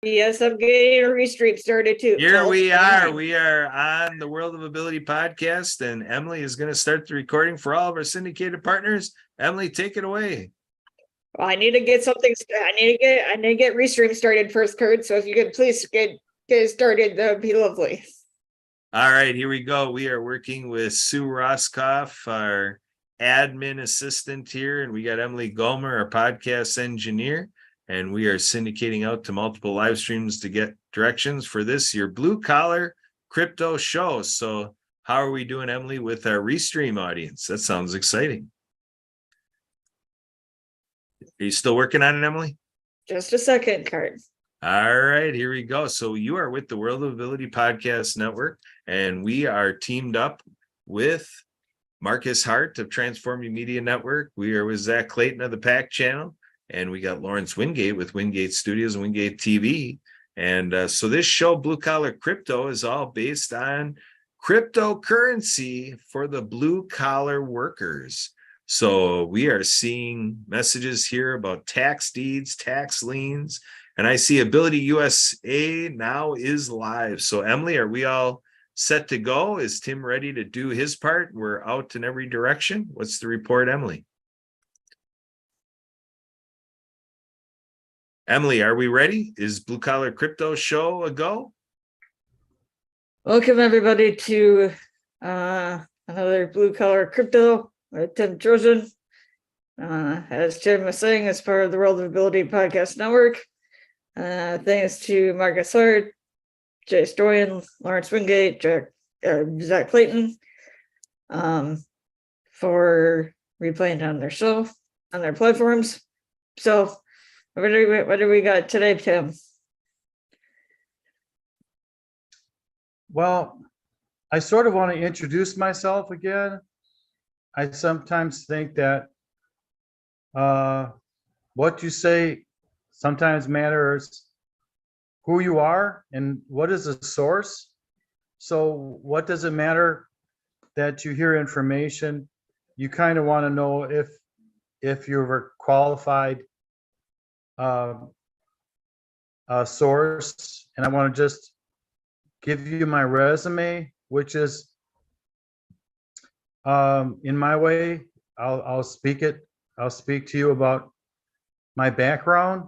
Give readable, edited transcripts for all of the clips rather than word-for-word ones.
Yes, I'm getting a restream started too. Here we are. We are on the World of Ability podcast, and Emily is going to start the recording for all of our syndicated partners. Emily, take it away. Well, I need to get something. I need to get restream started first, Kurt. So if you could please get it started, that'd be lovely. All right, here we go. We are working with Sue Roskoff, our admin assistant here, and we got Emily Gomer, our podcast engineer, and we are syndicating out to multiple live streams to get directions for this, your blue collar crypto show. So how are we doing, Emily, with our restream audience? That sounds exciting. Are you still working on it, Emily? Just a second, Kurt. All right, here we go. So you are with the World of Ability Podcast Network, and we are teamed up with Marcus Hart of Transforming Media Network. We are with Zach Clayton of the PAC Channel, and we got Lawrence Wingate with Wingate Studios and Wingate TV. And so this show, Blue Collar Crypto, is all based on cryptocurrency for the blue collar workers. So we are seeing messages here about tax deeds, tax liens, and I see Ability USA now is live. So Emily, are we all set to go? Is Tim ready to do his part? We're out in every direction. What's the report, Emily? Emily, are we ready? Is Blue Collar Crypto Show a go? Welcome everybody to another Blue Collar Crypto with Tim Trojan. As Tim was saying, as part of the World of Ability Podcast Network. Thanks to Marcus Hart, Jay Storian, Lawrence Wingate, Zach Clayton, for replaying on their show, on their platforms. So, what do we got today, Tim? Well, I sort of want to introduce myself again. I sometimes think that what you say sometimes matters who you are and what is the source. So what does it matter that you hear information? You kind of want to know if you're a qualified source. And I want to just give you my resume, which is in my way. I'll speak to you about my background.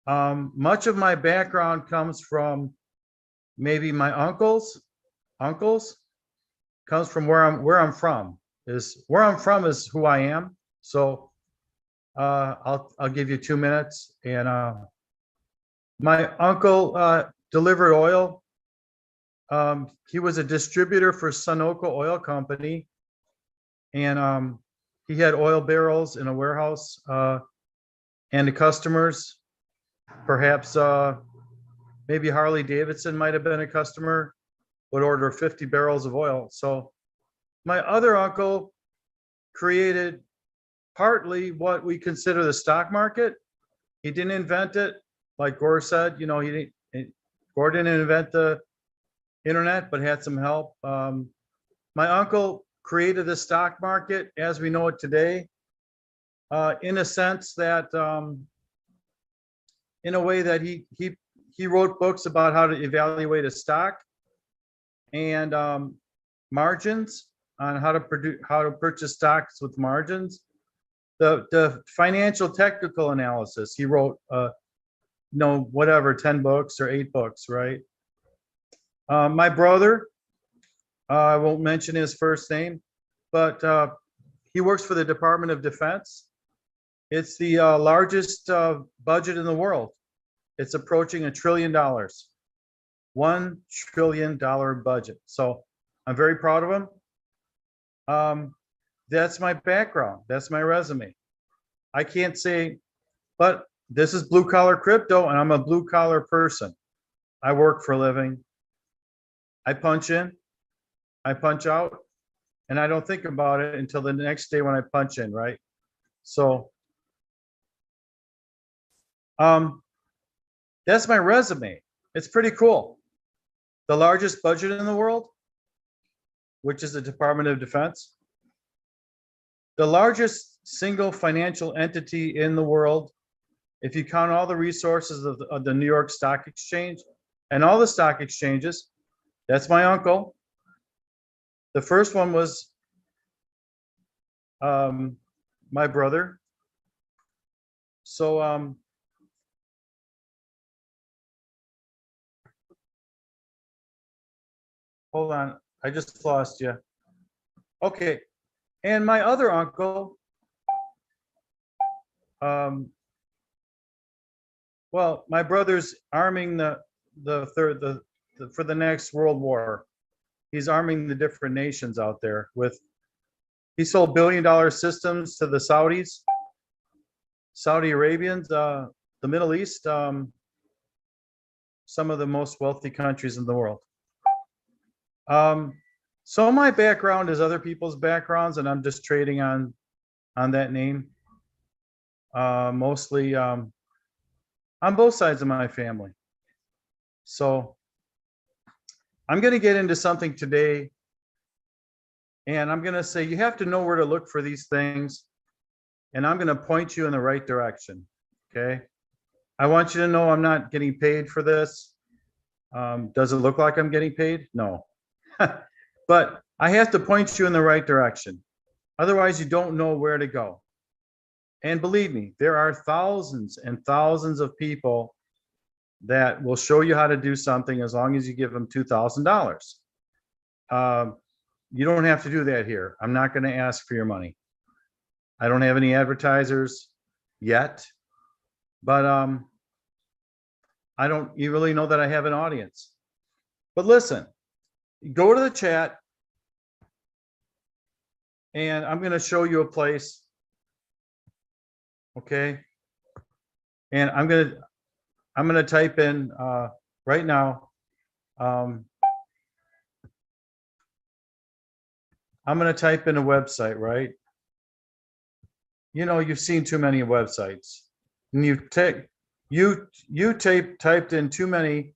Much of my background comes from maybe my uncles comes from where I'm from is who I am. So I'll give you 2 minutes. And my uncle delivered oil. He was a distributor for Sunoco Oil Company, and he had oil barrels in a warehouse, and the customers, perhaps maybe Harley Davidson might have been a customer, would order 50 barrels of oil. So my other uncle created partly what we consider the stock market. He didn't invent it, like Gore said. You know, Gore didn't invent the internet, but had some help. My uncle created the stock market as we know it today, in a sense that, in a way that he wrote books about how to evaluate a stock and margins on how to purchase stocks with margins. The financial technical analysis, he wrote, whatever, 10 books or 8 books, right? My brother, I won't mention his first name, but he works for the Department of Defense. It's the largest budget in the world. It's approaching $1 trillion, $1 trillion budget. So I'm very proud of him. That's my background. That's my resume. I can't say, but this is blue collar crypto, and I'm a blue collar person. I work for a living. I punch in, I punch out, and I don't think about it until the next day when I punch in, right? So that's my resume. It's pretty cool. The largest budget in the world, which is the Department of Defense. The largest single financial entity in the world if you count all the resources of the New York Stock Exchange and all the stock exchanges, that's my uncle. The first one was my brother. So hold on, I just lost you. Okay, and my other uncle, well, my brother's arming for the next World War. He's arming the different nations out there with. He sold billion-dollar systems to the Saudis, Saudi Arabians, the Middle East, some of the most wealthy countries in the world. So my background is other people's backgrounds, and I'm just trading on that name. Mostly on both sides of my family. So I'm going to get into something today, and I'm going to say you have to know where to look for these things, and I'm going to point you in the right direction. Okay. I want you to know I'm not getting paid for this. Does it look like I'm getting paid? No. But I have to point you in the right direction. Otherwise, you don't know where to go. And believe me, there are thousands and thousands of people that will show you how to do something as long as you give them $2,000. You don't have to do that here. I'm not going to ask for your money. I don't have any advertisers yet, but I don't really know that I have an audience. But listen, go to the chat, and I'm going to show you a place. Okay. And I'm going to type in right now. I'm going to type in a website, right? You know, you've seen too many websites, and typed in too many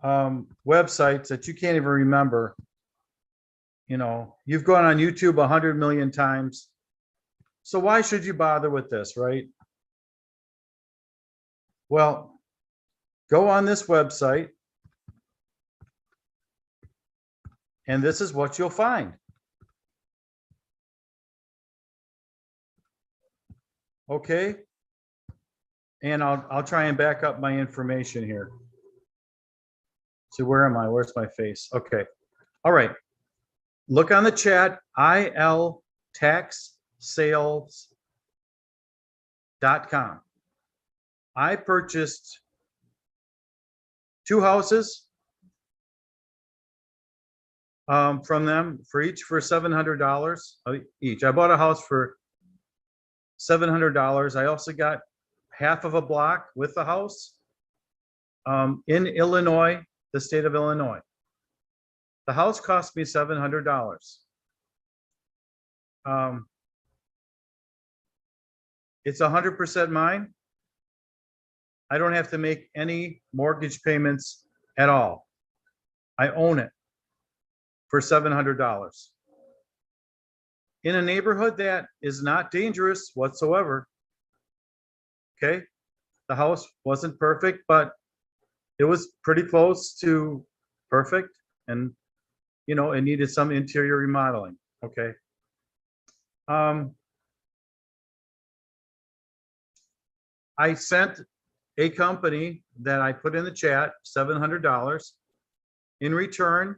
websites that you can't even remember. You know, you've gone on YouTube 100 million times. So why should you bother with this, right? Well, go on this website, and this is what you'll find. Okay. And I'll try and back up my information here. So where am I? Where's my face? Okay. All right. Look on the chat, iltaxsales.com. I purchased 2 houses from them for $700 each. I bought a house for $700. I also got half of a block with the house in Illinois, the state of Illinois. The house cost me $700. It's 100% mine. I don't have to make any mortgage payments at all. I own it for $700. In a neighborhood that is not dangerous whatsoever. Okay. The house wasn't perfect, but it was pretty close to perfect. And, you know, it needed some interior remodeling. Okay. I sent a company that I put in the chat $700. In return,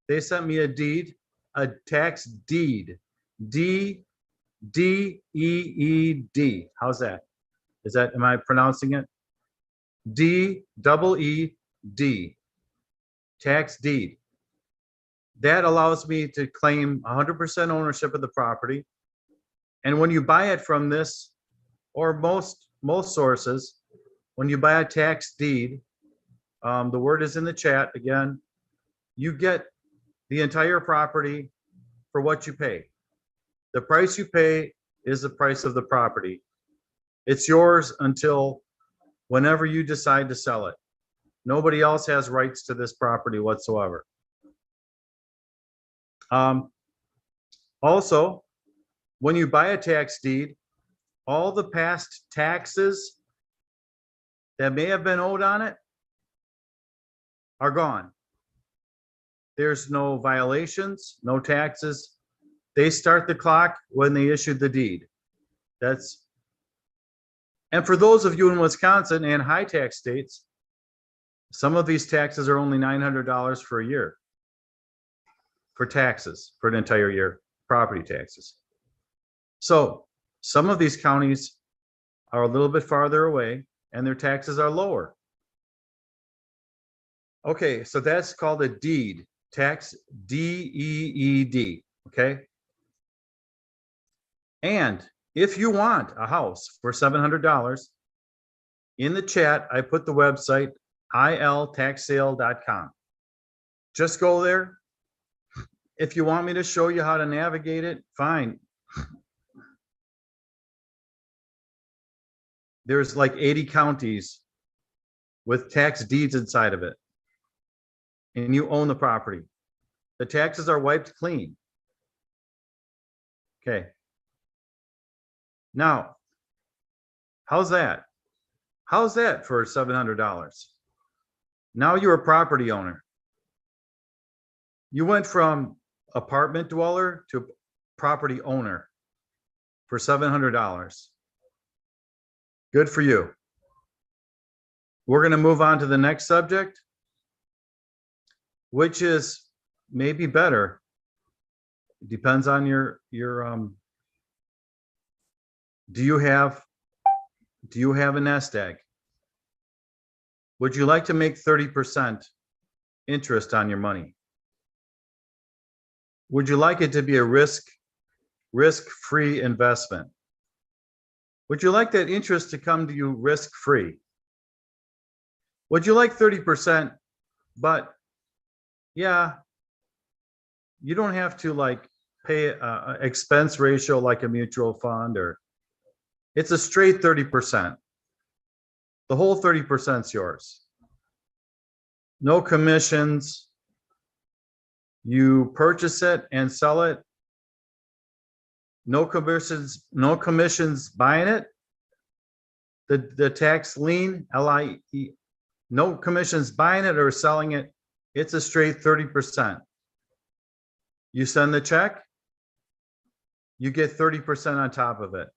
they sent me a deed, a tax deed, D-E-E-D. How's that? Am I pronouncing it? D-E-E-D, tax deed. That allows me to claim 100% ownership of the property. And when you buy it from this, or most sources, when you buy a tax deed, the word is in the chat again, you get the entire property for what you pay. The price you pay is the price of the property. It's yours until whenever you decide to sell it. Nobody else has rights to this property whatsoever. Also, when you buy a tax deed, all the past taxes that may have been owed on it are gone. There's no violations, no taxes. They start the clock when they issued the deed. And for those of you in Wisconsin and high tax states, some of these taxes are only $900 for a year. For taxes, for an entire year, property taxes. So some of these counties are a little bit farther away and their taxes are lower. Okay, so that's called a deed, tax, D-E-E-D, okay? And if you want a house for $700, in the chat, I put the website iltaxsale.com. Just go there. If you want me to show you how to navigate it, fine. There's like 80 counties with tax deeds inside of it. And you own the property. The taxes are wiped clean. Okay. Now, how's that? How's that for $700? Now you're a property owner. You went from apartment dweller to property owner for $700. Good for you. We're going to move on to the next subject, which is maybe better. It depends on your do you have a nest egg? Would you like to make 30% interest on your money? Would you like it to be a risk-free investment? Would you like that interest to come to you risk-free? Would you like 30%, but yeah, you don't have to like pay a expense ratio like a mutual fund, or it's a straight 30%. The whole 30% is yours. No commissions. You purchase it and sell it. No commissions buying it. The tax lien, L-I-E, no commissions buying it or selling it. It's a straight 30%. You send the check, you get 30% on top of it.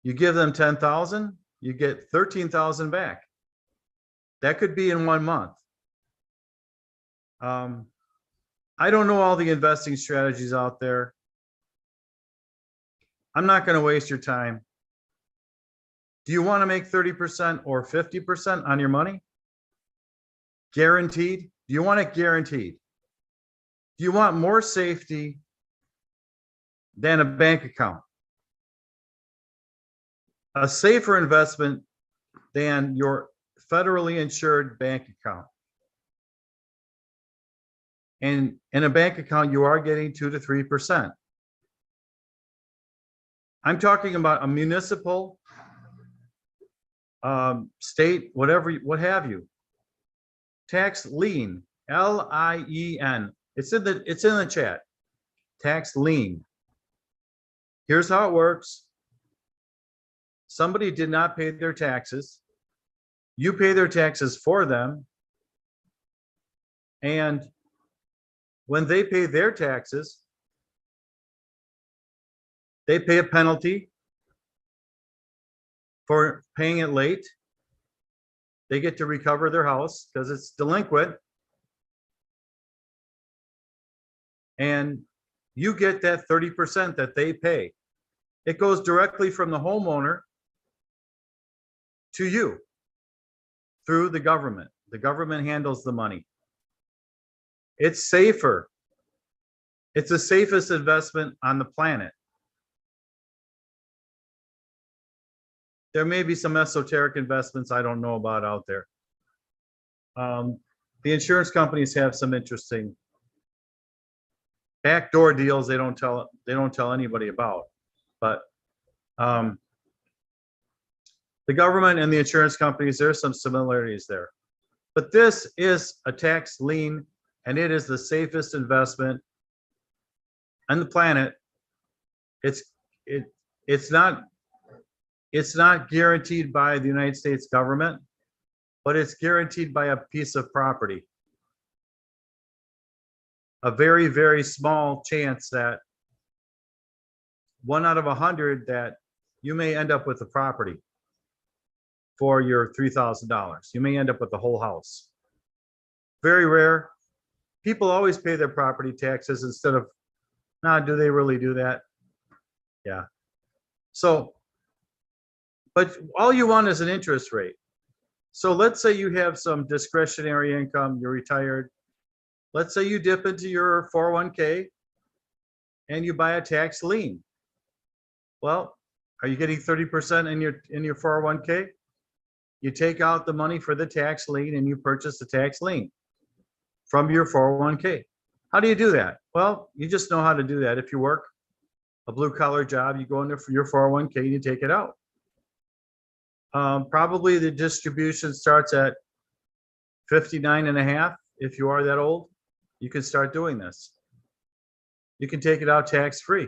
You give them 10,000, you get 13,000 back. That could be in 1 month. I don't know all the investing strategies out there. I'm not going to waste your time. Do you want to make 30% or 50% on your money? Guaranteed? Do you want it guaranteed? Do you want more safety than a bank account? A safer investment than your federally insured bank account. And in a bank account, you are getting 2 to 3%. I'm talking about a municipal, state, whatever, what have you. Tax lien, L-I-E-N. It's in the chat. Tax lien. Here's how it works. Somebody did not pay their taxes. You pay their taxes for them. And when they pay their taxes, they pay a penalty for paying it late. They get to recover their house because it's delinquent. And you get that 30% that they pay. It goes directly from the homeowner to you through the government. The government handles the money. It's safer. It's the safest investment on the planet. There may be some esoteric investments I don't know about out there. The insurance companies have some interesting backdoor deals they don't tell anybody about. But the government and the insurance companies, there's some similarities there. But this is a tax lien, and it is the safest investment on the planet. It's not It's not guaranteed by the United States government, but it's guaranteed by a piece of property. A very, very small chance that 1 out of 100 that you may end up with the property for your $3,000. You may end up with the whole house. Very rare. People always pay their property taxes instead of, nah, do they really do that? Yeah. So, but all you want is an interest rate. So let's say you have some discretionary income, you're retired. Let's say you dip into your 401k and you buy a tax lien. Well, are you getting 30% in your 401k? You take out the money for the tax lien and you purchase the tax lien from your 401k. How do you do that? Well, you just know how to do that. If you work a blue collar job, you go into your 401k and you take it out. Probably the distribution starts at 59.5. If you are that old, you can start doing this. You can take it out tax free.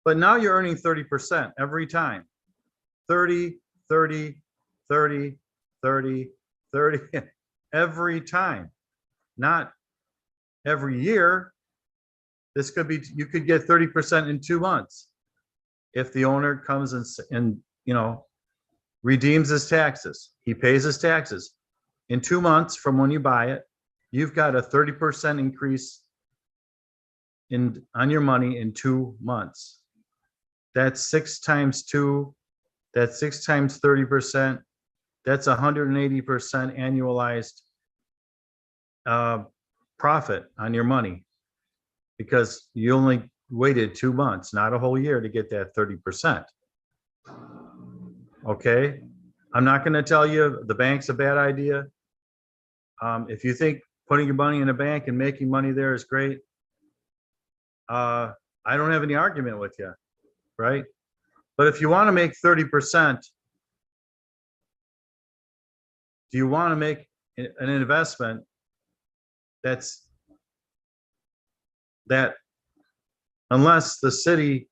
But now you're earning 30% every time. 30, 30, 30, 30, 30, every time. Not every year. This could be, you could get 30% in 2 months. If the owner comes and redeems his taxes, he pays his taxes. In 2 months from when you buy it, you've got a 30% increase on your money in 2 months. That's 6 times 2. That's 6 times 30%. That's 180% annualized profit on your money, because you only waited 2 months, not a whole year, to get that 30%. Okay, I'm not going to tell you the bank's a bad idea. If you think putting your money in a bank and making money there is great, I don't have any argument with you, right? But if you want to make 30%, do you want to make an investment that unless the city,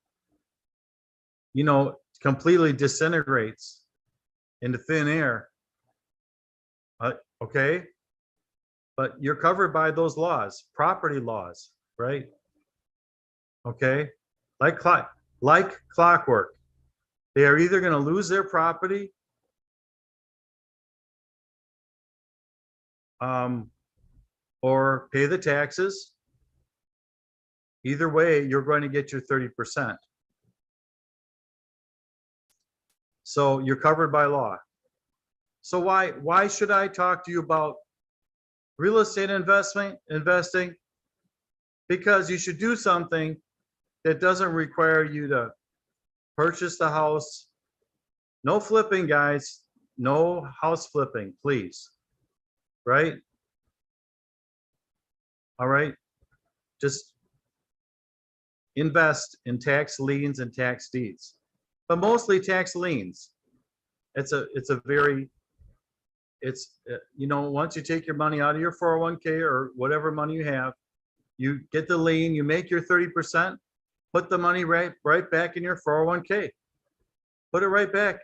completely disintegrates into thin air, okay? But you're covered by those laws, property laws, right? Okay, like clockwork. They are either going to lose their property or pay the taxes. Either way, you're going to get your 30%. So you're covered by law. So why should I talk to you about real estate investing? Because you should do something that doesn't require you to purchase the house. No flipping, guys. No house flipping, please. Right? All right. Just invest in tax liens and tax deeds, but mostly tax liens. Once you take your money out of your 401k or whatever money you have, you get the lien, you make your 30%, put the money right back in your 401k. Put it right back,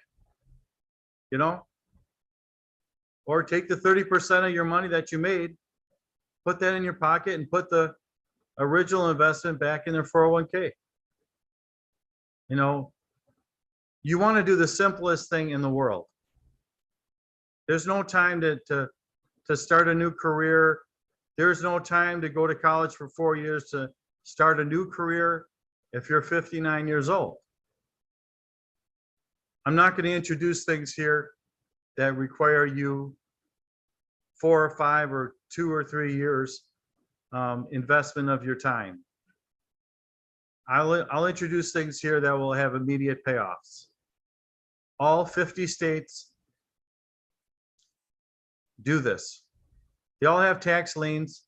or take the 30% of your money that you made, put that in your pocket and put the original investment back in their 401k. You want to do the simplest thing in the world. There's no time to start a new career. There's no time to go to college for 4 years to start a new career if you're 59 years old. I'm not going to introduce things here that require you 4 or 5 or 2 or 3 years investment of your time. I'll introduce things here that will have immediate payoffs. All 50 states do this. They all have tax liens.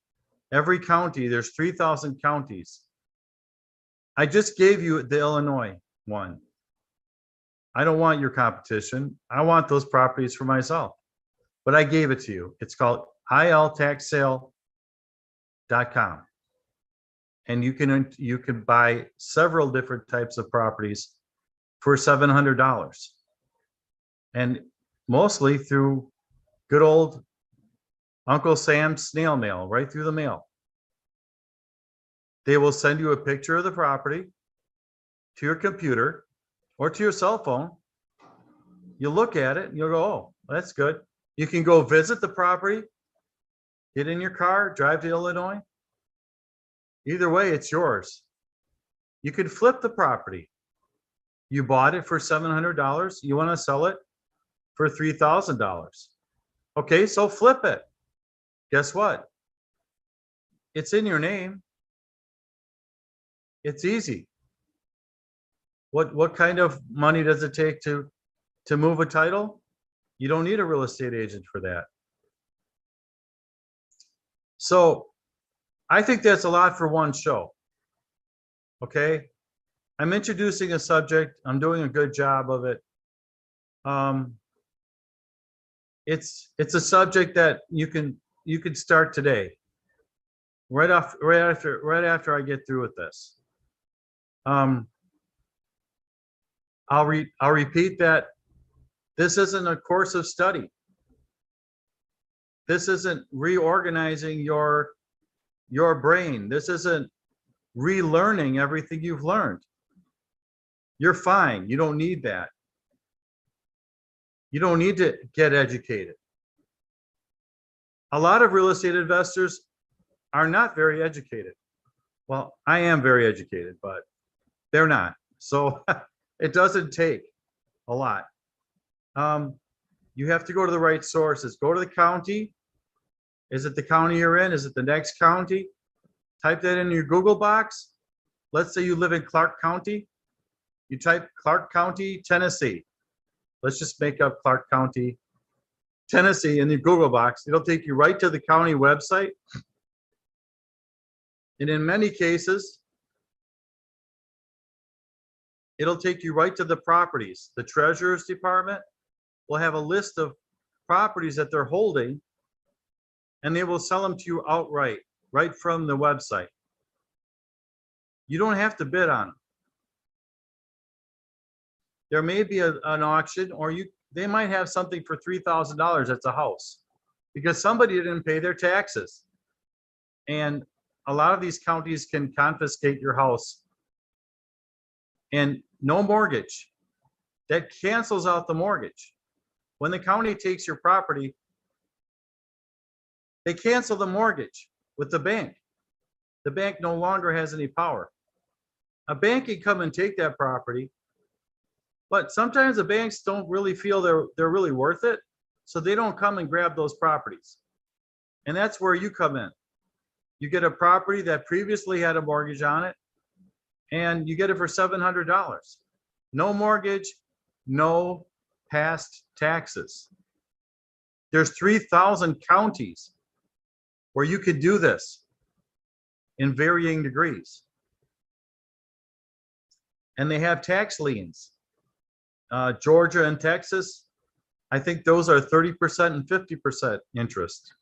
Every county, there's 3,000 counties. I just gave you the Illinois one. I don't want your competition. I want those properties for myself, but I gave it to you. It's called iltaxsale.com. And you can buy several different types of properties for $700. And mostly through good old Uncle Sam's snail mail, right through the mail. They will send you a picture of the property to your computer or to your cell phone. You look at it and you'll go, oh, that's good. You can go visit the property, get in your car, drive to Illinois. Either way, it's yours. You could flip the property. You bought it for $700. You want to sell it for $3,000. Okay, so flip it. Guess what? It's in your name. It's easy. What kind of money does it take to move a title? You don't need a real estate agent for that. So I think that's a lot for one show. Okay. I'm introducing a subject. I'm doing a good job of it. It's a subject that you can start today. Right after I get through with this. I'll repeat that this isn't a course of study. This isn't reorganizing your brain. This isn't relearning everything you've learned. You're fine. You don't need that. You don't need to get educated. A lot of real estate investors are not very educated. Well, I am very educated, but they're not. So it doesn't take a lot. You have to go to the right sources. Go to the county. Is it the county you're in? Is it the next county? Type that in your Google box. Let's say you live in Clark County. You type Clark County, Tennessee. Let's just make up Clark County, Tennessee in the Google box. It'll take you right to the county website. And in many cases, it'll take you right to the properties. The Treasurer's Department will have a list of properties that they're holding, and they will sell them to you outright, right from the website. You don't have to bid on them. There may be an auction, or they might have something for $3,000 that's a house because somebody didn't pay their taxes. And a lot of these counties can confiscate your house. And no mortgage. That cancels out the mortgage. When the county takes your property, they cancel the mortgage with the bank. The bank no longer has any power. A bank can come and take that property, but sometimes the banks don't really feel they're really worth it, so they don't come and grab those properties. And that's where you come in. You get a property that previously had a mortgage on it, and you get it for $700. No mortgage, no past taxes. There's 3,000 counties where you could do this in varying degrees. And they have tax liens. Georgia and Texas, I think those are 30% and 50% interest.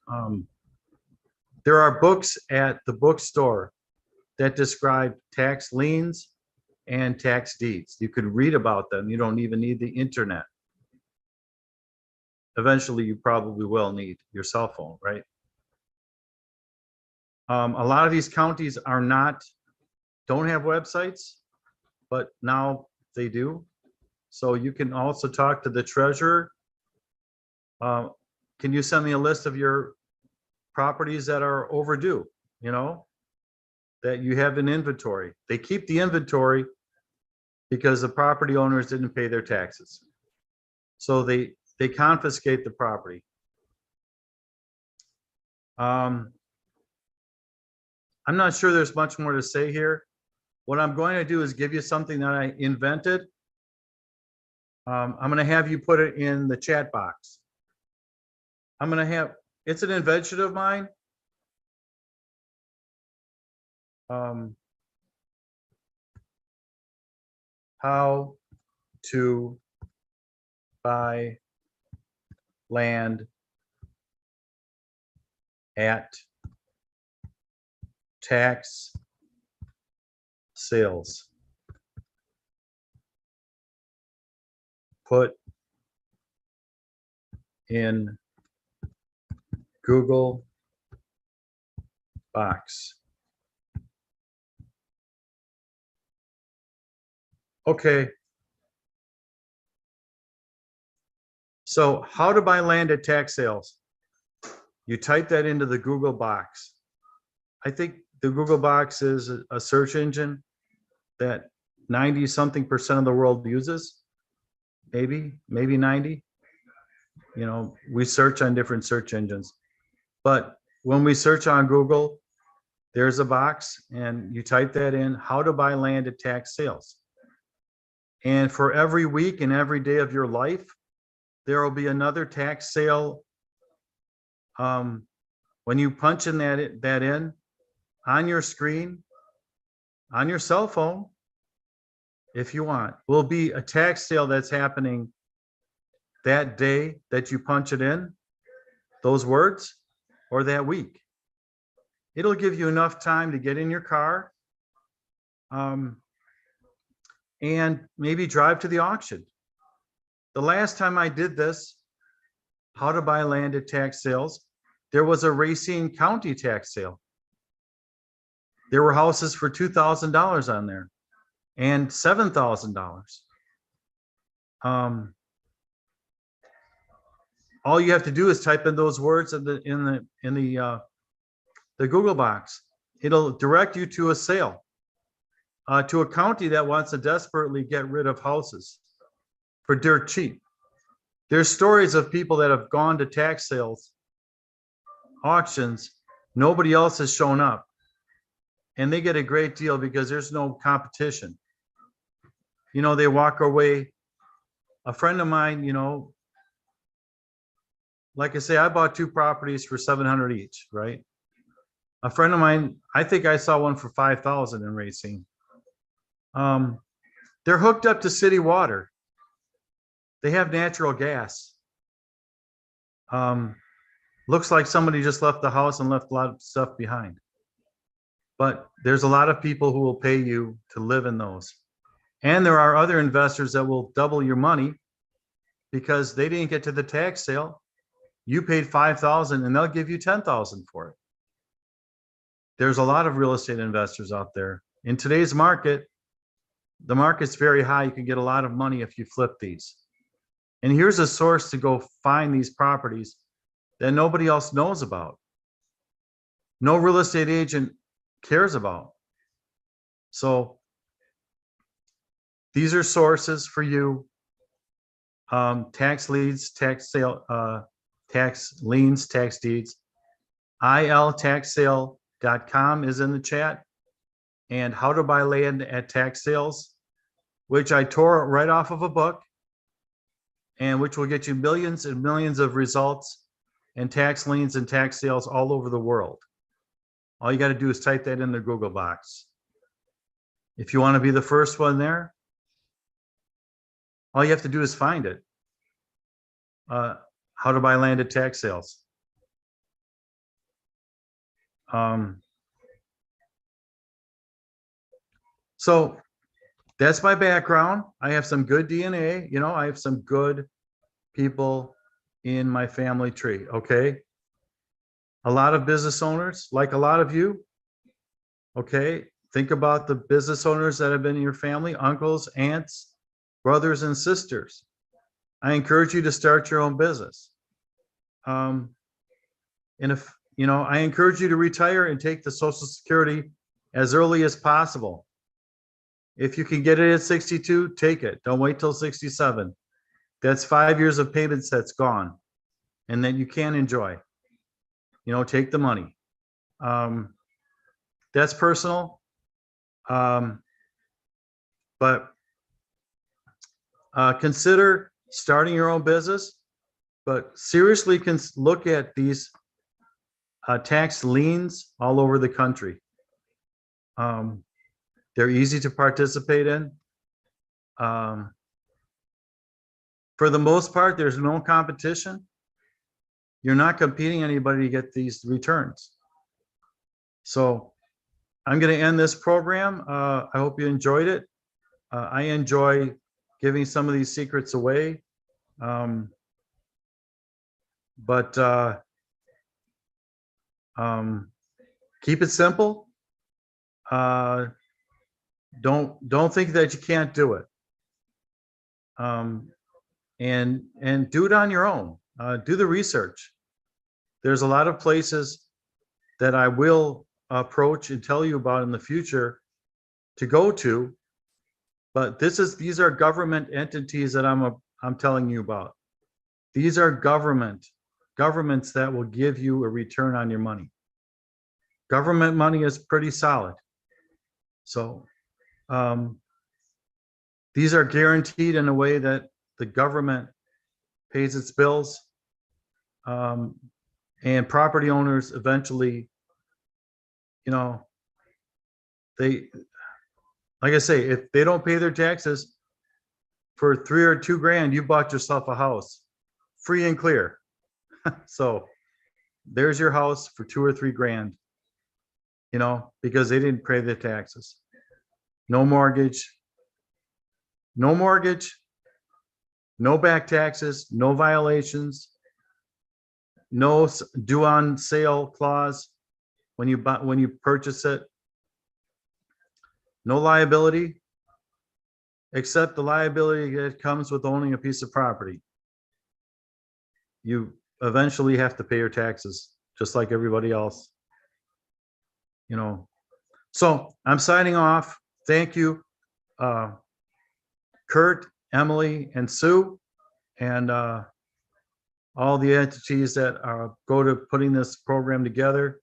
There are books at the bookstore that describe tax liens and tax deeds. You could read about them. You don't even need the internet. Eventually, you probably will need your cell phone, right? A lot of these counties don't have websites, but now they do. So you can also talk to the treasurer. Can you send me a list of your properties that are overdue, that you have in inventory? They keep the inventory because the property owners didn't pay their taxes. So they confiscate the property. I'm not sure there's much more to say here. What I'm going to do is give you something that I invented. I'm going to have you put it in the chat box. It's an invention of mine. How to buy land at tax sales. put in Google box. Okay. So how to buy land at tax sales. You type that into the Google box. I think the Google box is a search engine that 90-something% of the world uses. Maybe 90. You know, we search on different search engines. But when we search on Google, there's a box and you type that in, how to buy land at tax sales. And for every week and every day of your life, there will be another tax sale. When you punch in that in on your screen, on your cell phone, if you want, will be a tax sale that's happening that day that you punch it in, those words, or that week. It'll give you enough time to get in your car and maybe drive to the auction. The last time I did this, how to buy land at tax sales, there was a Racine County tax sale. There were houses for $2,000 on there and $7,000. All you have to do is type in those words in the Google box. It'll direct you to a sale, to a county that wants to desperately get rid of houses for dirt cheap. There's stories of people that have gone to tax sales, auctions, nobody else has shown up, and they get a great deal because there's no competition. You know, they walk away. A friend of mine, you know, like I say, I bought 2 properties for $700 each, right? A friend of mine, I think I saw one for $5,000 in Racine. They're hooked up to city water. They have natural gas. Looks like somebody just left the house and left a lot of stuff behind. But there's a lot of people who will pay you to live in those. And there are other investors that will double your money because they didn't get to the tax sale. You paid $5,000 and they'll give you $10,000 for it. There's a lot of real estate investors out there. In today's market, the market's very high. You can get a lot of money if you flip these. And here's a source to go find these properties that nobody else knows about. No real estate agent cares about. So these are sources for you. Tax leads, tax sale, tax liens, tax deeds. iltaxsale.com is in the chat. And how to buy land at tax sales, which I tore right off of a book, and which will get you millions and millions of results and tax liens and tax sales all over the world. All you got to do is type that in the Google box. If you want to be the first one there, all you have to do is find it. How to buy land at tax sales. So that's my background. I have some good DNA. You know, I have some good people in my family tree. Okay. A lot of business owners, like a lot of you. Okay. Think about the business owners that have been in your family, uncles, aunts, brothers, and sisters. I encourage you to start your own business. And if, you know, I encourage you to retire and take the Social Security as early as possible. If you can get it at 62, take it. Don't wait till 67. That's 5 years of payments that's gone and that you can enjoy. You know, take the money. That's personal. But consider starting your own business, but seriously look at these tax liens all over the country. They're easy to participate in. For the most part, there's no competition. You're not competing anybody to get these returns. So I'm going to end this program. I hope you enjoyed it. I enjoy giving some of these secrets away. But keep it simple. Don't think that you can't do it. And do it on your own. Do the research. There's a lot of places that I will approach and tell you about in the future to go to, but these are government entities that I'm telling you about. These are governments that will give you a return on your money. Government money is pretty solid. So these are guaranteed in a way that the government pays its bills, and property owners eventually, they, like I say, if they don't pay their taxes for $3 or $2 grand, you bought yourself a house free and clear. So there's your house for $2 or $3 grand, because they didn't pay their taxes. No mortgage, no back taxes, no violations, no due on sale clause when you purchase it. No liability, except the liability that comes with owning a piece of property. You eventually have to pay your taxes, just like everybody else. So I'm signing off. Thank you, Kurt, Emily, and Sue, and all the entities that go to putting this program together.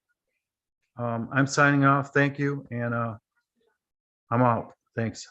I'm signing off. Thank you, and I'm out. Thanks.